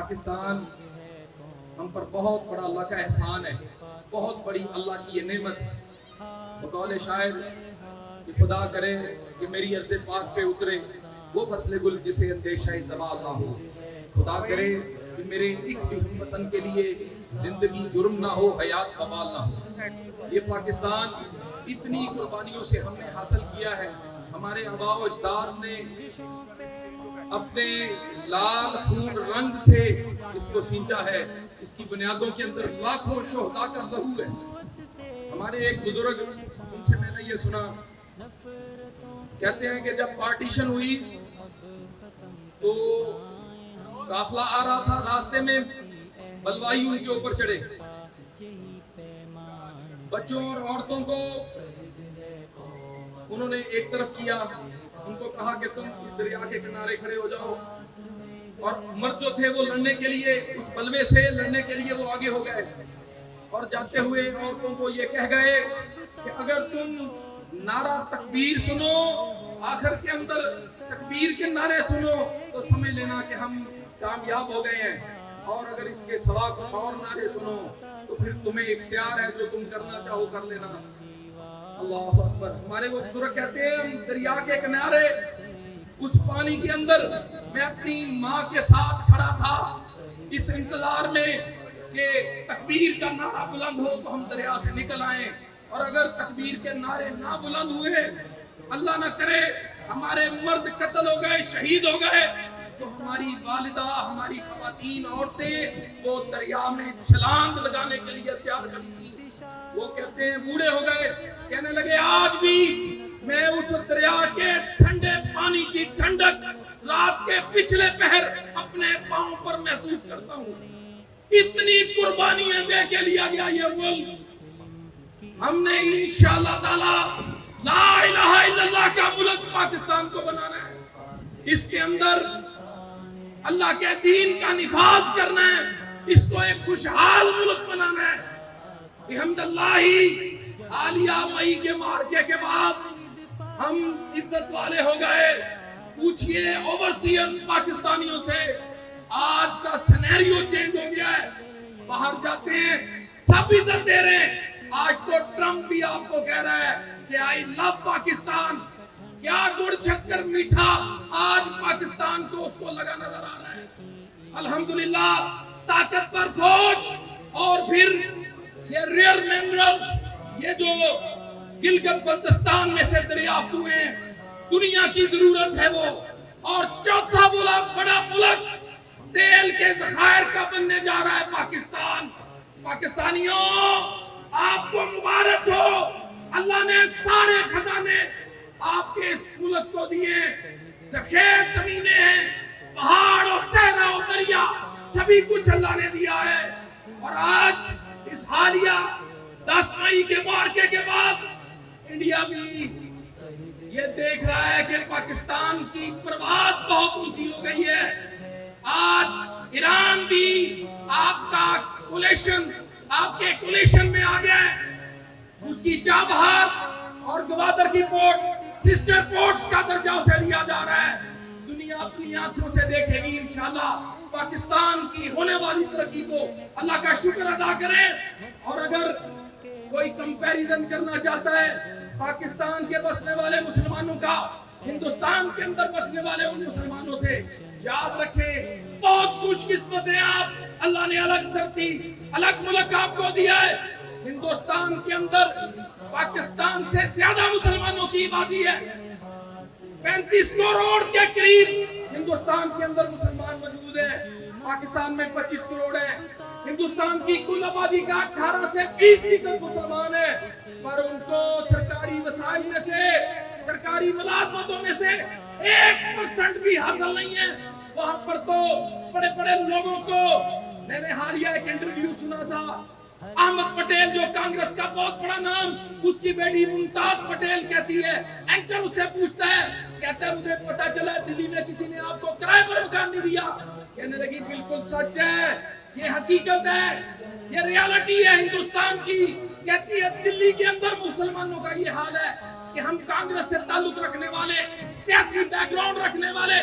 پاکستان ہم پر بہت بڑا اللہ کا احسان ہے، بہت بڑی اللہ کی یہ نعمت ہے۔ بقول شاعر کہ خدا کرے کہ میری عرض پاک پہ اترے وہ فصل گل جسے اندیشہ زوال نہ ہو، خدا کرے کہ میرے ایک بھی ہم وطن کے لیے زندگی جرم نہ ہو، حیات وبال نہ ہو۔ یہ پاکستان اتنی قربانیوں سے ہم نے حاصل کیا ہے، ہمارے آباء و اجداد نے اپنے لال خون رنگ سے اس کو سینچا ہے، اس کی بنیادوں کے اندر لاکھوں شہداء کا لہو ہے۔ ہمارے ایک بزرگ، ان سے میں نے یہ سنا، کہتے ہیں کہ جب پارٹیشن ہوئی تو قافلہ آ رہا تھا، راستے میں بلوائی ان کے اوپر چڑھے، بچوں اور عورتوں کو انہوں نے ایک طرف کیا، ان کو کہا کہ تم اس دریا کے کنارے کھڑے ہو جاؤ، اور مرد جو تھے وہ لڑنے کے لیے، اس بلوے سے لڑنے کے لیے وہ آگے ہو گئے، اور جاتے ہوئے عورتوں کو یہ کہہ گئے کہ اگر تم نعرہ تکبیر سنو، آخر کے اندر تکبیر کے نعرے سنو تو سمجھ لینا کہ ہم کامیاب ہو گئے ہیں، اور اگر اس کے سوا کچھ اور نعرے سنو تو پھر تمہیں اختیار ہے، جو تم کرنا چاہو کر لینا۔ اللہ اکبر۔ ہمارے وہ بزرگ کہتے ہیں ہم دریا کے کنارے اس پانی کے اندر، میں اپنی ماں کے ساتھ کھڑا تھا اس انتظار میں کہ تکبیر کا نعرہ بلند ہو تو ہم دریا سے نکل آئیں، اور اگر تکبیر کے نعرے نہ بلند ہوئے، اللہ نہ کرے ہمارے مرد قتل ہو گئے، شہید ہو گئے، تو ہماری والدہ، ہماری خواتین، عورتیں وہ دریا میں چھلانگ لگانے کے لیے تیار کھڑی تھی۔ وہ کہتے ہیں بوڑھے ہو گئے، کہنے لگے آج بھی میں اس دریا کے ٹھنڈے پانی کی ٹھنڈک رات کے پچھلے پہر اپنے پاؤں پر محسوس کرتا ہوں۔ اتنی قربانیاں دے کے لیا گیا یہ ملک، ہم نے انشاءاللہ تعالی لا الہ الا اللہ کا ملک پاکستان کو بنانا ہے، اس کے اندر اللہ کے دین کا نفاذ کرنا ہے، اس کو ایک خوشحال ملک بنانا ہے۔ بحمد اللہ عالیہ مئی کے مارکے کے بعد ہم عزت والے ہو گئے۔ پوچھئے اوورسیئرز پاکستانیوں سے، آج کا سینیریو چینج ہو گیا ہے، باہر جاتے ہیں سب عزت دے رہے ہیں۔ آج تو ٹرمپ بھی آپ کو کہہ رہا ہے کہ آئی لو پاکستان، کیا گڑ شکر میٹھا آج پاکستان کو اس کو لگا نظر آ رہا ہے۔ الحمدللہ طاقتور فوج، اور پھر یہ ریئر منرلز، یہ جو گلگت بلتستان میں سے دریافت ہوئے ہیں، دنیا کی ضرورت ہے وہ، اور چوتھا بڑا ملک تیل کے ذخائر کا بننے جا رہا ہے پاکستان۔ پاکستانیوں آپ کو مبارک ہو، اللہ نے سارے خزانے آپ کے اس ملک کو دیے، زرخیز زمینیں ہیں، پہاڑ اور صحرا اور دریا، سبھی کچھ اللہ نے دیا ہے، اور آج اس حالیہ 10 مئی کے مارکے کے بعد انڈیا بھی یہ دیکھ رہا ہے کہ پاکستان کی پرواز بہت اونچی ہو گئی ہے۔ آج ایران بھی آپ کا کولیشن، آپ کے کولیشن میں آ گیا ہے، اس کی چابہار اور گوادر کی پورٹ سسٹر پورٹس کا درجہ اسے لیا جا رہا ہے۔ دنیا اپنی آنکھوں سے دیکھے گی انشاءاللہ پاکستان کی ہونے والی ترقی کو۔ اللہ کا شکر ادا کریں، اور اگر کوئی کمپیریزن کرنا چاہتا ہے پاکستان کے بسنے والے مسلمانوں کا ہندوستان کے اندر بسنے والے ان مسلمانوں سے، یاد رکھیں بہت خوش قسمت ہیں آپ، اللہ نے الگ دھرتی، الگ ملک آپ کو دیا ہے۔ ہندوستان کے اندر پاکستان سے زیادہ مسلمانوں کی آبادی ہے، 35 کروڑ کے قریب ہندوستان کے اندر مسلمان موجود ہیں، پاکستان میں 25 کروڑ ہیں۔ ہندوستان کی کل آبادی کا 18 سے 20% مسلمان ہیں، پر ان کو سرکاری وسائل میں سے، سرکاری ملازمتوں میں سے 1% بھی حاصل نہیں ہے۔ وہاں پر تو بڑے بڑے لوگوں کو، میں نے حالیہ ایک انٹرویو سنا تھا، احمد پٹیل جو کانگریس کا بہت بڑا نام، اس کی بیٹی ممتاز پٹیل کہتی ہے، اینکر اس سے پوچھتا ہے، کہتا ہے مجھے پتا چلا ہے دلی میں کسی نے آپ کو کرائے پر مکان نہیں دیا، کہنے لگی بالکل سچ ہے، یہ حقیقت ہے، یہ ریالٹی ہے ہندوستان کی۔ کہتی ہے دلی کے اندر مسلمانوں کا یہ حال ہے کہ ہم کانگریس سے تعلق رکھنے والے، سیاسی بیک گراؤنڈ رکھنے والے،